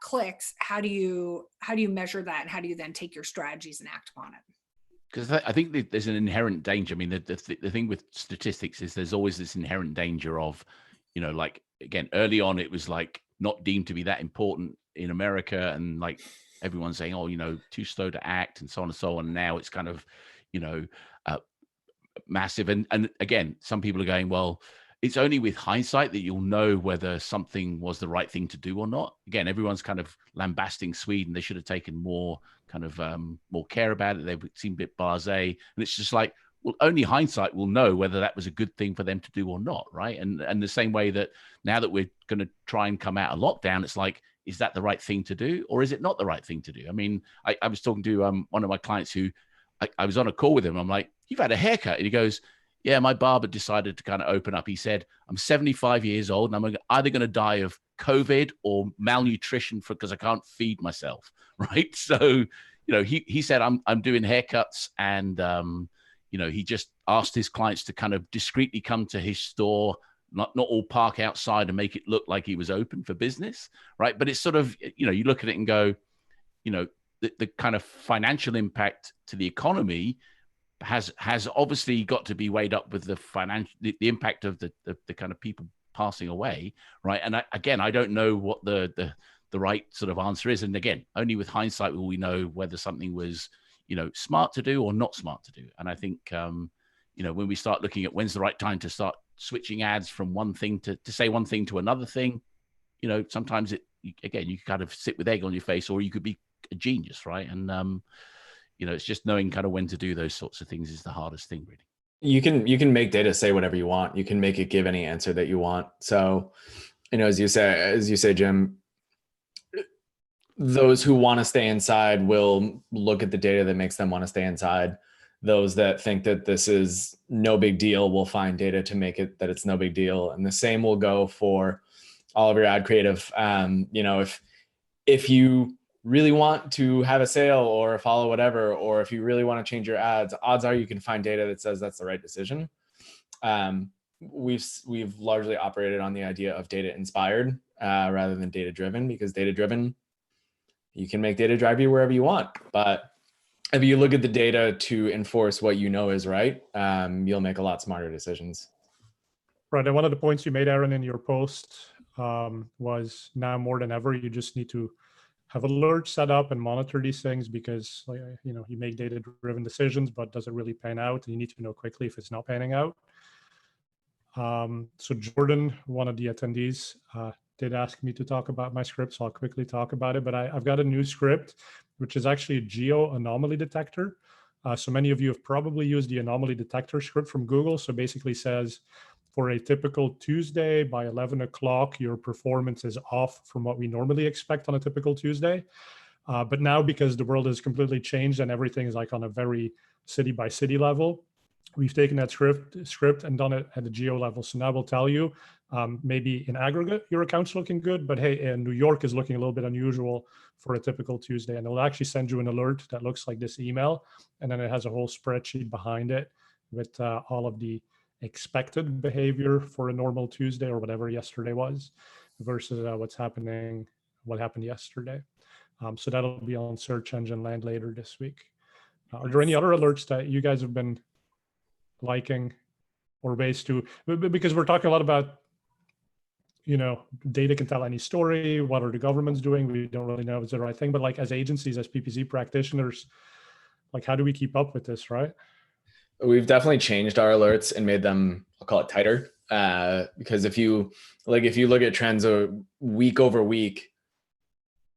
D: clicks. How do you measure that, and how do you then take your strategies and act upon it?
B: Because I think there's an inherent danger. I mean, the thing with statistics is there's always this inherent danger of, like, again, early on, it was like not deemed to be that important in America. And like everyone's saying, oh, too slow to act and so on and so on. Now it's kind of, massive. And again, some people are going, well, it's only with hindsight that you'll know whether something was the right thing to do or not. Again, everyone's kind of lambasting Sweden. They should have taken more kind of more care about it. They seem a bit blasé. And it's just like, well, only hindsight will know whether that was a good thing for them to do or not, right? And the same way that now that we're going to try and come out of lockdown, it's like, is that the right thing to do, or is it not the right thing to do? I mean, I was talking to one of my clients who I was on a call with him. I'm like, you've had a haircut. And he goes, yeah, my barber decided to kind of open up. He said, I'm 75 years old and I'm either going to die of COVID or malnutrition because I can't feed myself, right? So, he said, I'm doing haircuts, and, he just asked his clients to kind of discreetly come to his store not all park outside and make it look like he was open for business, right? But it's sort of, you know, you look at it and go, you know, the kind of financial impact to the economy has obviously got to be weighed up with the impact of the kind of people passing away, right? And I don't know what the right sort of answer is. And again, only with hindsight will we know whether something was, you know, smart to do or not smart to do. And I think, you know, when we start looking at when's the right time to start switching ads from one thing to say one thing to another thing, you know, sometimes again, you kind of sit with egg on your face, or you could be a genius, right? And you know, it's just knowing kind of when to do those sorts of things is the hardest thing, really.
C: You can make data say whatever you want. You can make it give any answer that you want. So, you know, as you say, Jim, those who want to stay inside will look at the data that makes them want to stay inside. Those that think that this is no big deal will find data to make it that it's no big deal. And the same will go for all of your ad creative. You know, if you really want to have a sale or follow whatever, or if you really want to change your ads, odds are you can find data that says that's the right decision. We've largely operated on the idea of data inspired rather than data driven, because data driven, you can make data drive you wherever you want. But if you look at the data to enforce what you know is right, you'll make a lot smarter decisions.
A: Right. And one of the points you made, Aaron, in your post was now more than ever, you just need to have alerts set up and monitor these things, because, like, you know, you make data-driven decisions, but does it really pan out? And you need to know quickly if it's not panning out. So Jordan, one of the attendees, did ask me to talk about my script, so I'll quickly talk about it. But I've got a new script, which is actually a Geo Anomaly Detector. So many of you have probably used the Anomaly Detector script from Google. So basically says, for a typical Tuesday by 11 o'clock, your performance is off from what we normally expect on a typical Tuesday. But now, because the world has completely changed and everything is like on a very city by city level, we've taken that script and done it at the geo level. So now we'll tell you, maybe in aggregate, your account's looking good, but hey, in New York is looking a little bit unusual for a typical Tuesday. And it'll actually send you an alert that looks like this email. And then it has a whole spreadsheet behind it with all of the expected behavior for a normal Tuesday or whatever yesterday was versus what happened yesterday. So that'll be on search engine land later this week. Are there any other alerts that you guys have been liking or ways to, because we're talking a lot about, you know, data can tell any story. What are the governments doing? We don't really know if it's the right thing, but like as agencies, as PPC practitioners, like how do we keep up with this, right?
C: We've definitely changed our alerts and made them, I'll call it tighter. Because if you look at trends week over week,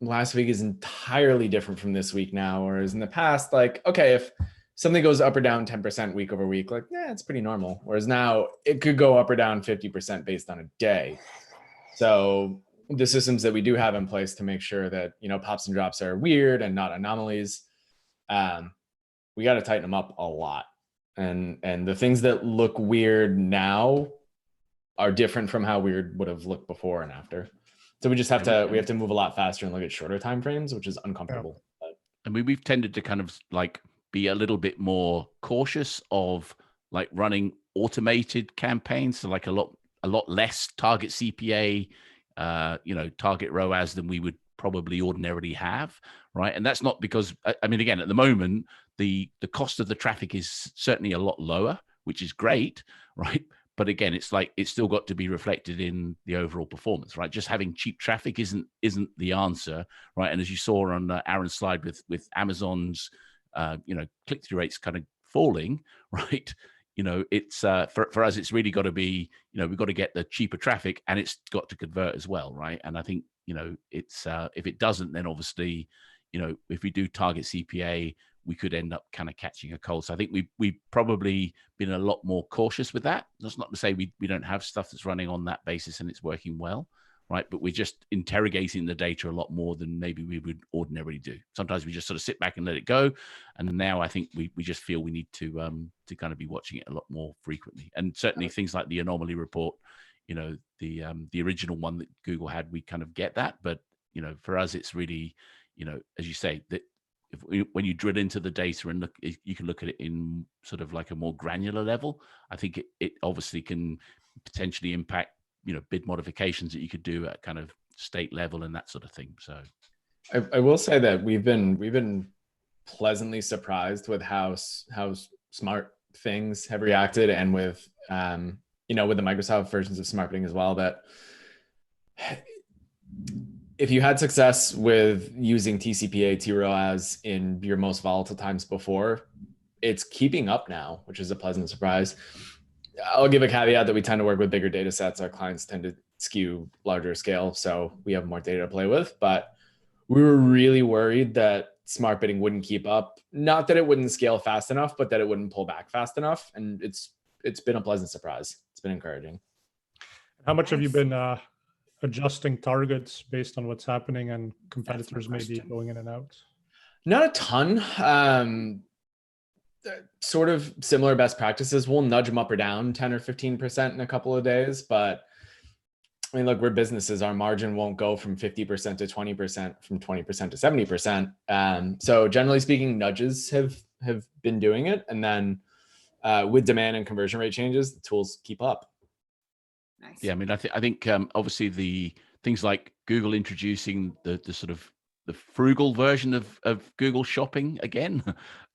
C: last week is entirely different from this week now. Whereas in the past, like, okay, if something goes up or down 10% week over week, like, yeah, it's pretty normal. Whereas now it could go up or down 50% based on a day. So the systems that we do have in place to make sure that, you know, pops and drops are weird and not anomalies, we got to tighten them up a lot. And the things that look weird now are different from how weird would have looked before and after. So we just have to move a lot faster and look at shorter time frames, which is uncomfortable. Yeah.
B: I mean, we've tended to kind of like be a little bit more cautious of like running automated campaigns, so like a lot less target CPA, you know, target ROAS than we would probably ordinarily have, right? And that's not because, I mean, again, at the moment, the cost of the traffic is certainly a lot lower, which is great, right? But again, it's like it's still got to be reflected in the overall performance, right? Just having cheap traffic isn't the answer, right? And as you saw on Aaron's slide with Amazon's, you know, click-through rates kind of falling, right? You know, it's for us, it's really got to be, you know, we've got to get the cheaper traffic and it's got to convert as well, right? And I think, you know, it's if it doesn't, then obviously, you know, if we do target CPA, we could end up kind of catching a cold. So I think we've probably been a lot more cautious with that. That's not to say we don't have stuff that's running on that basis and it's working well, right? But we're just interrogating the data a lot more than maybe we would ordinarily do. Sometimes we just sort of sit back and let it go. And now I think we just feel we need to kind of be watching it a lot more frequently. And certainly things like the anomaly report, you know, the original one that Google had, we kind of get that. But, you know, for us, it's really, you know, as you say, that when you drill into the data and look, you can look at it in sort of like a more granular level. I think it obviously can potentially impact, bid modifications that you could do at kind of state level and that sort of thing. So
C: I will say that we've been pleasantly surprised with how smart things have reacted, and with with the Microsoft versions of smart bidding as well, that if you had success with using TCPA, TROAS in your most volatile times before, it's keeping up now, which is a pleasant surprise. I'll give a caveat that we tend to work with bigger data sets. Our clients tend to skew larger scale, so we have more data to play with. But we were really worried that smart bidding wouldn't keep up. Not that it wouldn't scale fast enough, but that it wouldn't pull back fast enough. And it's been a pleasant surprise. It's been encouraging.
A: How much have you been adjusting targets based on what's happening and competitors maybe going in and out?
C: Not a ton. Sort of similar best practices. We'll nudge them up or down 10 or 15% in a couple of days. But I mean, look, we're businesses. Our margin won't go from 50% to 20%, from 20% to 70%. So generally speaking, nudges have been doing it. And then with demand and conversion rate changes, the tools keep up.
D: Nice.
B: Yeah, I mean, I think obviously the things like Google introducing the sort of the frugal version of Google Shopping again,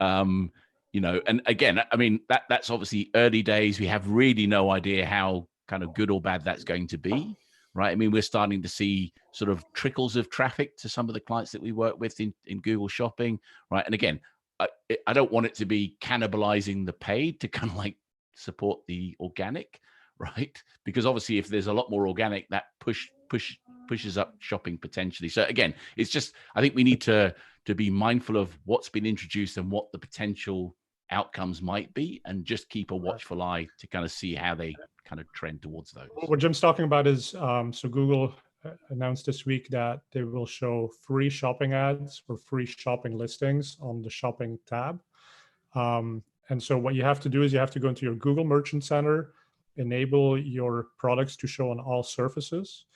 B: and again, I mean, that's obviously early days. We have really no idea how kind of good or bad that's going to be, right? I mean, we're starting to see sort of trickles of traffic to some of the clients that we work with in Google Shopping, right? And again, I don't want it to be cannibalizing the paid to kind of like support the organic, right? Because obviously if there's a lot more organic, that pushes up shopping potentially. So again, it's just, I think we need to be mindful of what's been introduced and what the potential outcomes might be, and just keep a watchful eye to kind of see how they kind of trend towards those.
A: What Jim's talking about is, so Google announced this week that they will show free shopping ads or free shopping listings on the shopping tab. And so what you have to do is you have to go into your Google Merchant Center, enable your products to show on all surfaces,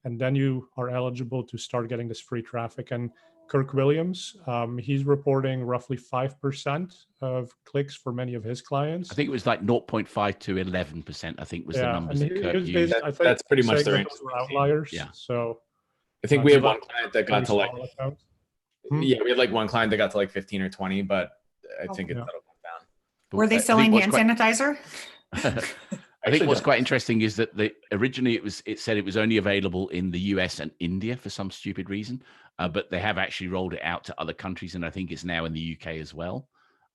A: and then you are eligible to start getting this free traffic. And Kirk Williams, he's reporting roughly 5% of clicks for many of his clients.
B: I think it was like 0.5 to 11%, I think was the numbers that Kirk used.
C: I think that's pretty much the range.
A: Those were outliers.
B: Yeah.
A: So
C: I think we had one client that got to like,
A: we
C: had like one client that got to like 15 or 20, but I think that'll come down.
D: Were they selling hand sanitizer?
B: I think what's quite interesting is that originally it said it was only available in the US and India for some stupid reason, but they have actually rolled it out to other countries, and I think it's now in the UK as well.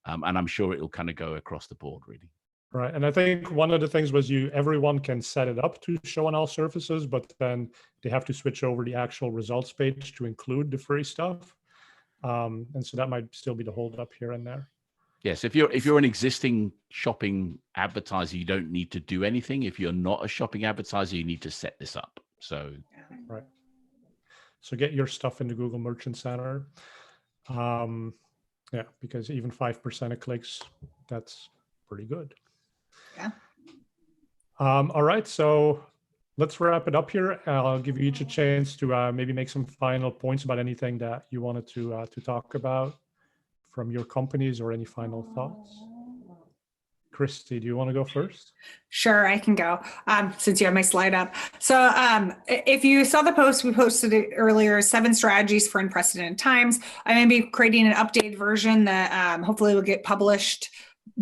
B: And I'm sure it'll kind of go across the board, really.
A: Right, and I think one of the things was everyone can set it up to show on all surfaces, but then they have to switch over the actual results page to include the free stuff, and so that might still be the holdup here and there.
B: Yes, if you're an existing shopping advertiser, you don't need to do anything. If you're not a shopping advertiser, you need to set this up. So
A: right. So get your stuff in the Google Merchant Center. Yeah, because even 5% of clicks, that's pretty good.
D: Yeah.
A: All right, so let's wrap it up here. I'll give you each a chance to maybe make some final points about anything that you wanted to talk about from your companies, or any final thoughts. Christi, do you want to go first?
D: Sure, I can go, since you have my slide up. So if you saw the post, we posted it earlier, 7 strategies for unprecedented times. I'm going to be creating an updated version that hopefully will get published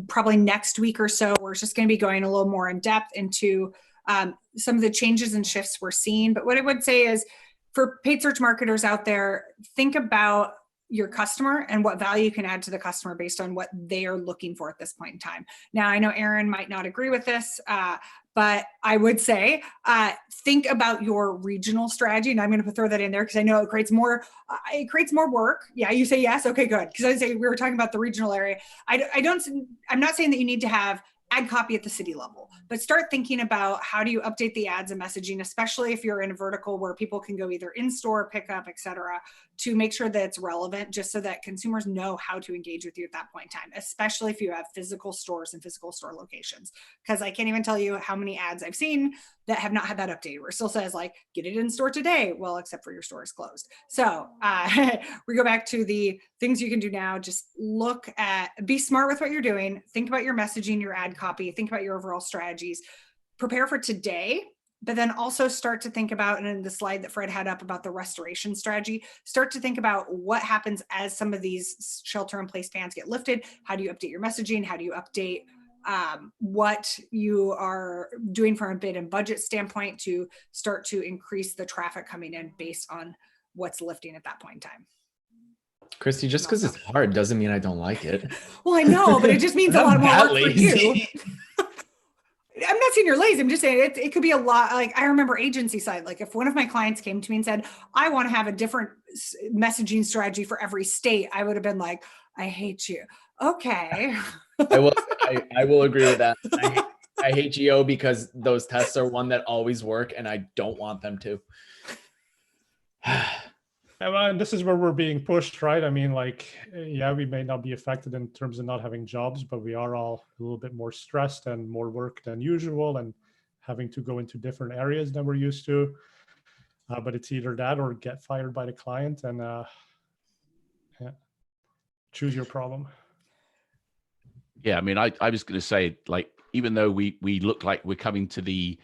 D: probably next week or so. We're just going to be going a little more in depth into some of the changes and shifts we're seeing. But what I would say is, for paid search marketers out there, think about your customer and what value you can add to the customer based on what they are looking for at this point in time. Now, I know Aaron might not agree with this, but I would say, think about your regional strategy. And I'm going to throw that in there because I know it creates more work. Yeah, you say yes. Okay, good. Because I say we were talking about the regional area. I'm not saying that you need to have ad copy at the city level, but start thinking about how do you update the ads and messaging, especially if you're in a vertical where people can go either in store, pick up, et cetera, to make sure that it's relevant, just so that consumers know how to engage with you at that point in time, especially if you have physical stores and physical store locations. Because I can't even tell you how many ads I've seen that have not had that updated, where it still says like, get it in store today. Well, except for your store is closed. So we go back to the things you can do now. Just be smart with what you're doing. Think about your messaging, your ad copy, think about your overall strategies. prepare for today, but then also start to think about, and in the slide that Fred had up about the restoration strategy, start to think about what happens as some of these shelter in place bans get lifted. How do you update your messaging? How do you update what you are doing from a bid and budget standpoint to start to increase the traffic coming in based on what's lifting at that point in time?
C: Christy, just because it's hard doesn't mean I don't like it.
D: Well, I know, but it just means a lot more work for you.
C: lazy.
D: I'm not saying you're lazy. I'm just saying it could be a lot. Like I remember agency side, like if one of my clients came to me and said, I want to have a different messaging strategy for every state, I would have been like, I hate you. Okay.
C: I will agree with that. I hate Geo because those tests are one that always work and I don't want them to.
A: And this is where we're being pushed, right? I mean, like, yeah, we may not be affected in terms of not having jobs, but we are all a little bit more stressed and more work than usual and having to go into different areas than we're used to. But it's either that or get fired by the client and yeah, choose your problem.
B: Yeah, I mean, I was going to say, like, even though we look like we're coming to the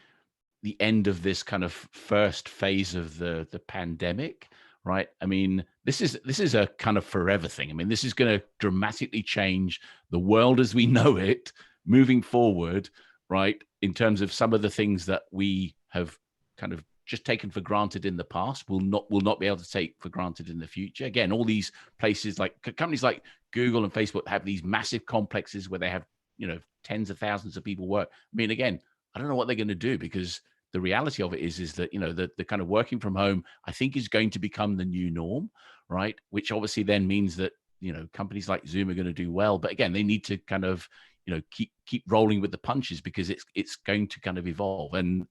B: end of this kind of first phase of the pandemic, right? I mean, this is a kind of forever thing. I mean, this is going to dramatically change the world as we know it moving forward, right? In terms of some of the things that we have kind of just taken for granted in the past, will not be able to take for granted in the future. Again, all these places like companies like Google and Facebook have these massive complexes where they have, you know, tens of thousands of people work. I mean, again, I don't know what they're going to do, because the reality of it is that, you know, the kind of working from home, I think, is going to become the new norm, right? Which obviously then means that, you know, companies like Zoom are going to do well. But again, they need to kind of, you know, keep rolling with the punches, because it's going to kind of evolve. And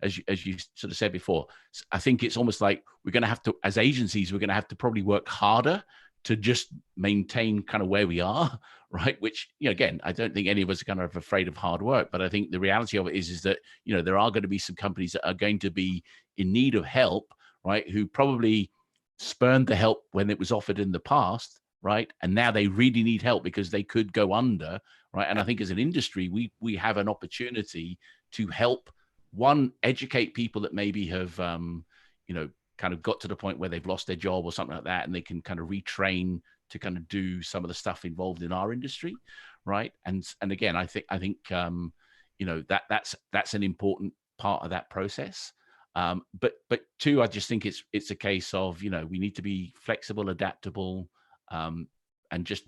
B: as you sort of said before, I think it's almost like we're going to have to, as agencies, we're going to have to probably work harder to just maintain kind of where we are, right? Which, you know, again, I don't think any of us are kind of afraid of hard work, but I think the reality of it is that, you know, there are going to be some companies that are going to be in need of help, right? Who probably spurned the help when it was offered in the past, right? And now they really need help because they could go under, right? And I think as an industry, we have an opportunity to help, one, educate people that maybe have, you know, kind of got to the point where they've lost their job or something like that, and they can kind of retrain to kind of do some of the stuff involved in our industry, right? And again, I think you know, that's an important part of that process. But two, I just think it's a case of, you know, we need to be flexible, adaptable, and just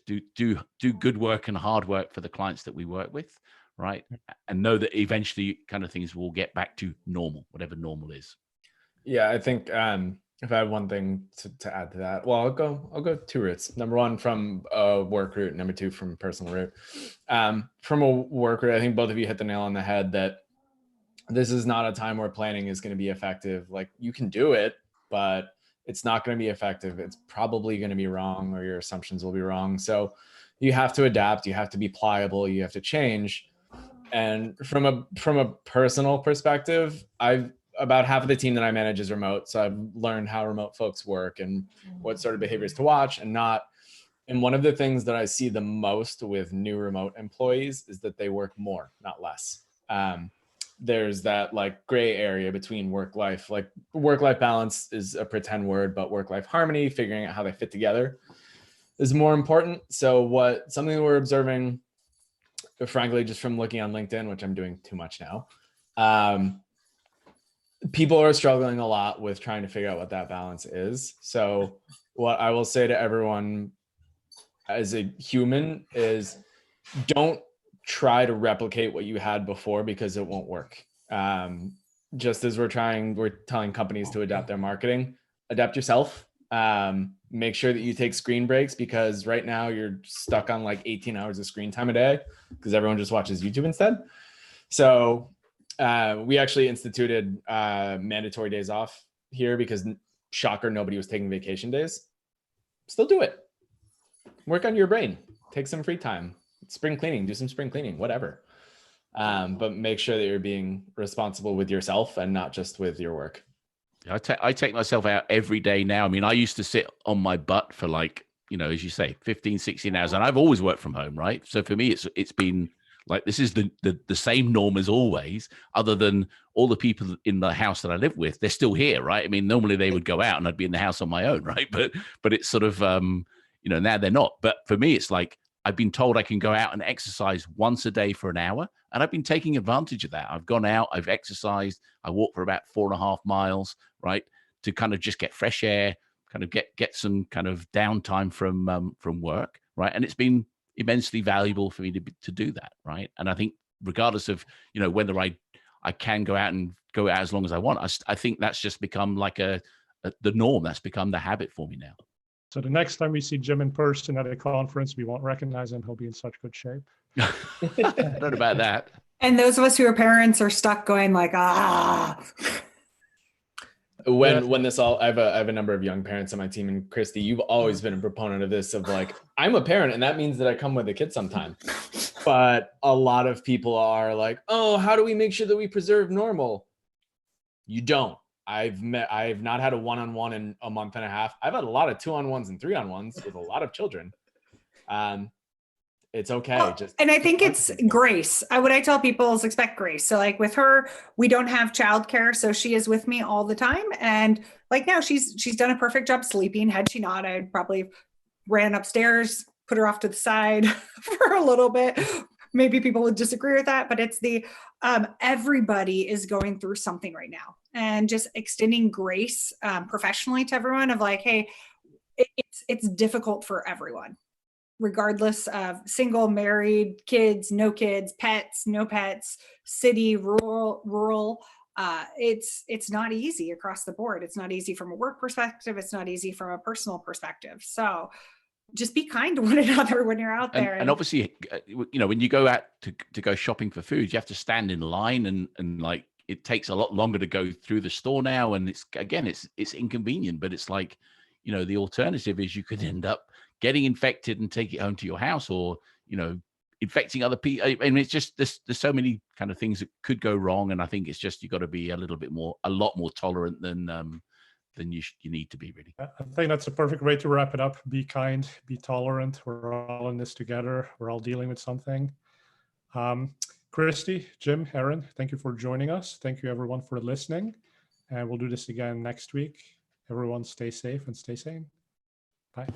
B: do good work and hard work for the clients that we work with, right? And know that eventually kind of things will get back to normal, whatever normal is.
C: Yeah, I think if I have one thing to add to that, well, I'll go two routes. Number one, from a work route. Number two, from a personal route. From a work route, I think both of you hit the nail on the head that this is not a time where planning is going to be effective. Like, you can do it, but it's not going to be effective. It's probably going to be wrong, or your assumptions will be wrong. So you have to adapt. You have to be pliable. You have to change. And from a personal perspective, about half of the team that I manage is remote. So I've learned how remote folks work and what sort of behaviors to watch and not. And one of the things that I see the most with new remote employees is that they work more, not less. There's that like gray area between work-life balance is a pretend word, but work-life harmony, figuring out how they fit together, is more important. So something that we're observing, frankly, just from looking on LinkedIn, which I'm doing too much now, people are struggling a lot with trying to figure out what that balance is. So what I will say to everyone as a human is, don't try to replicate what you had before, because it won't work. Just as we're telling companies to adapt their marketing, adapt yourself. Make sure that you take screen breaks, because right now you're stuck on like 18 hours of screen time a day because everyone just watches YouTube instead. So we actually instituted mandatory days off here because, shocker, nobody was taking vacation days. Still do it. Work on your brain. Take some free time. Spring cleaning. Do some spring cleaning. Whatever. But make sure that you're being responsible with yourself and not just with your work.
B: I take myself out every day now. I mean, I used to sit on my butt for, like, you know, as you say, 15, 16 hours, and I've always worked from home, right? So for me, it's been Like this is the same norm as always, other than all the people in the house that I live with, they're still here, right? I mean, normally they would go out and I'd be in the house on my own, right? But it's sort of, now they're not. But for me, it's like, I've been told I can go out and exercise once a day for an hour. And I've been taking advantage of that. I've gone out, I've exercised, I walked for about 4.5 miles, right? To kind of just get fresh air, kind of get some kind of downtime from work, right? And it's been immensely valuable for me to do that, right? And I think regardless of whether I can go out as long as I want, I think that's just become like the norm. That's become the habit for me now.
A: So the next time we see Jim in person at a conference, we won't recognize him. He'll be in such good shape.
B: I don't know about that.
D: And those of us who are parents are stuck going like,
C: When this all, I have a number of young parents on my team, and Christi, you've always been a proponent of this, of like, I'm a parent and that means that I come with a kid sometime. But a lot of people are like, oh, how do we make sure that we preserve normal? You don't. I've not had a one-on-one in a month and a half. I've had a lot of 2-on-1s and 3-on-1s with a lot of children. It's okay.
D: Well, and I think it's grace. What I tell people is expect grace. So like with her, we don't have childcare, so she is with me all the time. And like now she's done a perfect job sleeping. Had she not, I'd probably ran upstairs, put her off to the side for a little bit. Maybe people would disagree with that, but it's everybody is going through something right now, and just extending grace professionally to everyone of like, hey, it's difficult for everyone, regardless of single, married, kids, no kids, pets, no pets, city, rural. It's not easy across the board. It's not easy from a work perspective. It's not easy from a personal perspective. So just be kind to one another when you're out there.
B: And obviously, when you go out to go shopping for food, you have to stand in line, and like it takes a lot longer to go through the store now. And it's inconvenient, but it's like, the alternative is you could end up getting infected and take it home to your house, or, infecting other people. I mean, it's just, there's so many kind of things that could go wrong. And I think it's just, you got to be a lot more tolerant than you need to be, really.
A: I think that's a perfect way to wrap it up. Be kind, be tolerant. We're all in this together. We're all dealing with something. Christi, Jim, Aaron, thank you for joining us. Thank you everyone for listening. And we'll do this again next week. Everyone stay safe and stay sane. Bye.